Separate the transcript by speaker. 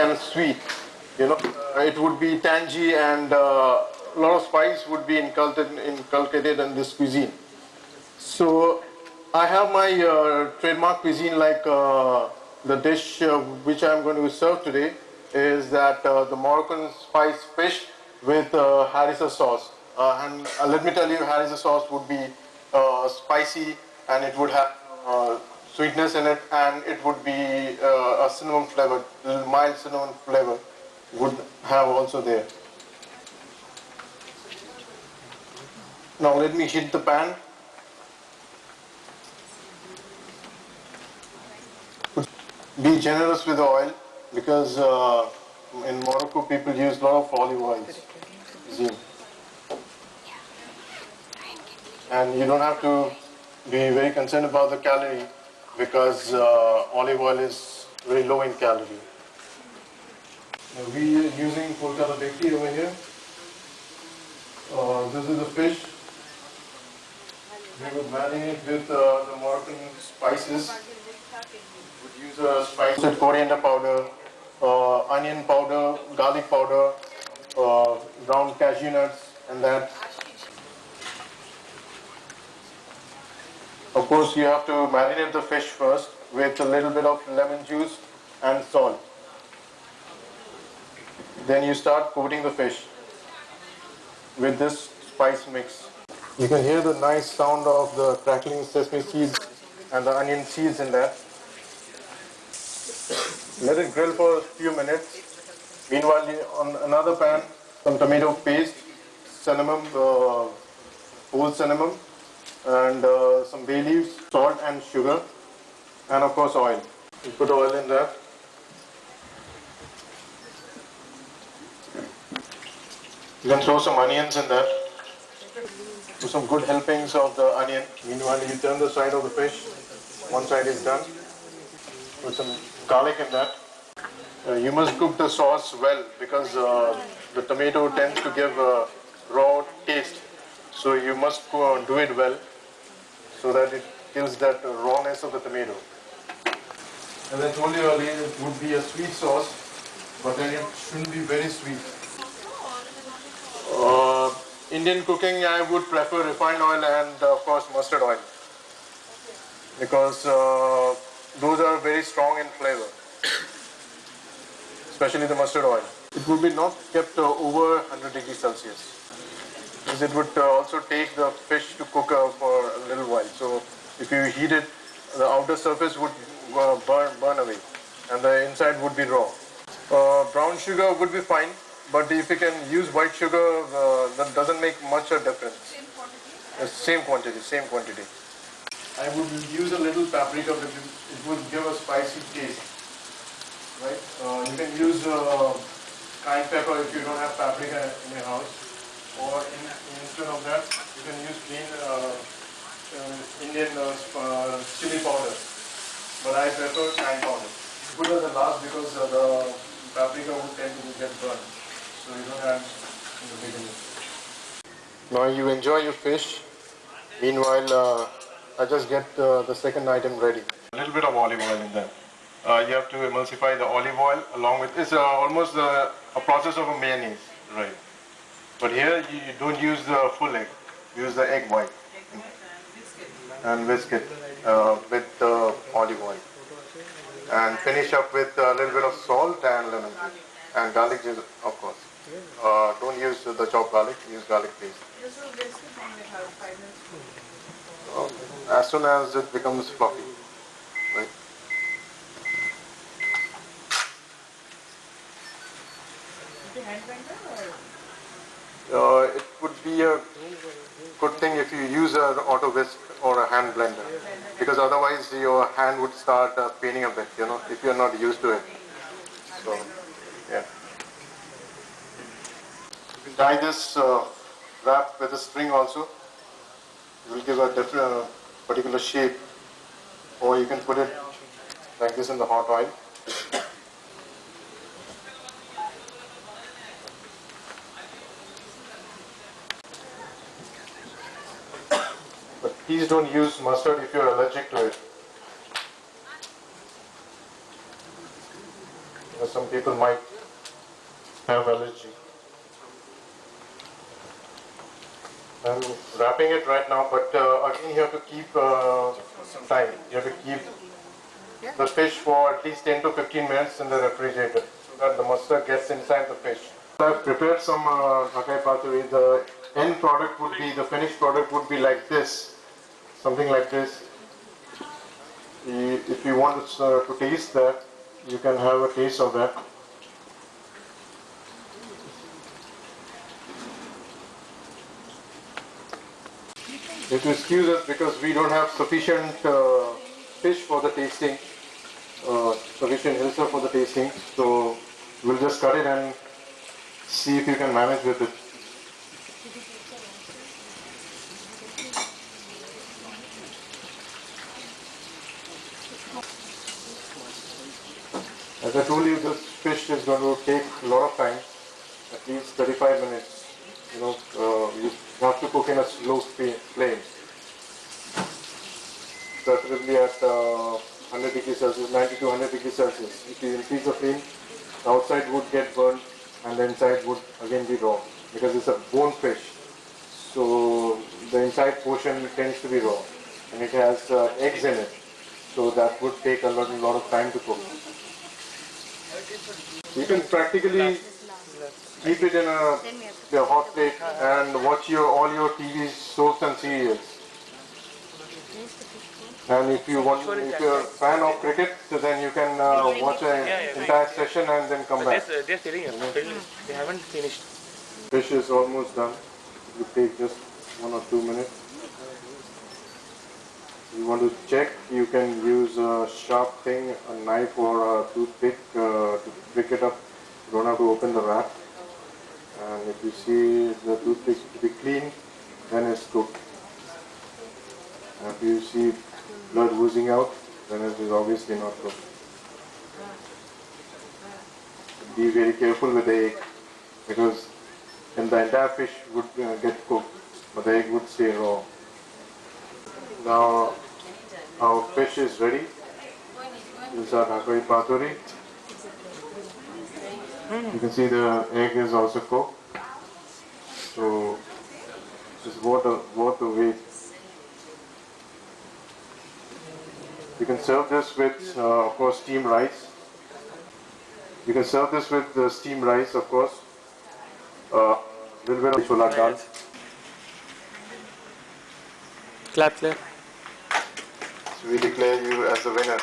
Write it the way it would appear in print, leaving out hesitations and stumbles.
Speaker 1: and sweet. It would be tangy and a lot of spice would be inculcated in this cuisine. So I have my trademark cuisine like the dish which I'm going to serve today is that the Moroccan spice fish with harissa sauce. And let me tell you, harissa sauce would be spicy and it would have sweetness in it, and it would be a cinnamon flavor, mild cinnamon flavor would have also there. Now let me heat the pan. Be generous with the oil because in Morocco people use a lot of olive oils. And you don't have to be very concerned about the calorie because olive oil is very low in calorie. Now we are using Kolkata bakery over here. This is the fish. We would marinate with the Moroccan spices. Would use a spiced coriander powder, onion powder, garlic powder, ground cashew nuts, and that. Of course, you have to marinate the fish first with a little bit of lemon juice and salt. Then you start coating the fish with this spice mix. You can hear the nice sound of the crackling sesame seeds and the onion seeds in that. Let it grill for a few minutes. Meanwhile, on another pan, some tomato paste, cinnamon, whole cinnamon, and some bay leaves, salt and sugar, and of course oil. You put oil in that. You can throw some onions in there. Do some good helpings of the onion. Meanwhile, you turn the side of the fish. One side is done. Put some garlic in that. You must cook the sauce well because the tomato tends to give a raw taste. So you must do it well so that it kills that rawness of the tomato. As I told you earlier, it would be a sweet sauce, but then it shouldn't be very sweet. Indian cooking, I would prefer refined oil and of course mustard oil because those are very strong in flavor, especially the mustard oil. It would be not kept over 100 degrees Celsius because it would also take the fish to cook for a little while. So if you heat it, the outer surface would burn away and the inside would be raw. Brown sugar would be fine, but if you can use white sugar, that doesn't make much a difference. Same quantity. I would use a little paprika because it would give a spicy taste. Right? You can use cayenne pepper if you don't have paprika in your house, or instead of that, you can use plain Indian chili powder. But I prefer cayenne powder. Put it at the last because the paprika would tend to get burned. So you don't add in the beginning. Now you enjoy your fish. Meanwhile, I just get the second item ready. A little bit of olive oil in there. You have to emulsify the olive oil along with, it's almost a process of a mayonnaise, right? But here you don't use the full egg, use the egg white and whisk it with the olive oil. And finish up with a little bit of salt and lemon juice. And garlic juice, of course. Don't use the chopped garlic, use garlic paste. As soon as it becomes fluffy, right? It would be a good thing if you use an auto whisk or a hand blender, because otherwise your hand would start paining a bit, if you're not used to it. So, yeah. You can tie this wrap with a string also. It will give a different, particular shape, or you can put it like this in the hot oil. But please don't use mustard if you're allergic to it. some people might have allergy. I'm wrapping it right now, but again you have to keep some time. You have to keep the fish for at least 10 to 15 minutes in the refrigerator so that the mustard gets inside the fish. I've prepared some Dhakai Paturi. The end product would be, the finished product would be like this, something like this. If you want to taste that, you can have a taste of that. If you excuse us because we don't have sufficient fish for the tasting, sufficient hilsa for the tasting, so we'll just cut it and see if you can manage with it. As I told you, this fish is going to take a lot of time, at least 35 minutes. You have to cook in a slow flame, preferably at 100 degrees Celsius, 90 to 100 degrees Celsius. If you increase the flame, the outside would get burnt and the inside would again be raw because it's a bone fish. So the inside portion tends to be raw and it has eggs in it. So that would take a lot of time to cook. You can practically keep it in a hot plate and watch all your TV soaps and serials. And if you're a fan of cricket, so then you can watch an entire session and then come back.
Speaker 2: They're selling it. They haven't finished.
Speaker 1: Fish is almost done. It will take just 1 or 2 minutes. You want to check, you can use a sharp thing, a knife or a toothpick to pick it up. You don't have to open the wrap. And if you see the toothpick to be clean, then it's cooked. And if you see blood oozing out, then it is obviously not cooked. Be very careful with the egg because then the entire fish would get cooked, but the egg would stay raw. Now our fish is ready. This is our Dhakai Paturi. You can see the egg is also cooked. So it's worth the wait. You can serve this with, of course, steamed rice. You can serve this with steamed rice, of course. Little bit of chola dal.
Speaker 2: Clap, clap.
Speaker 1: So we declare you as the winner.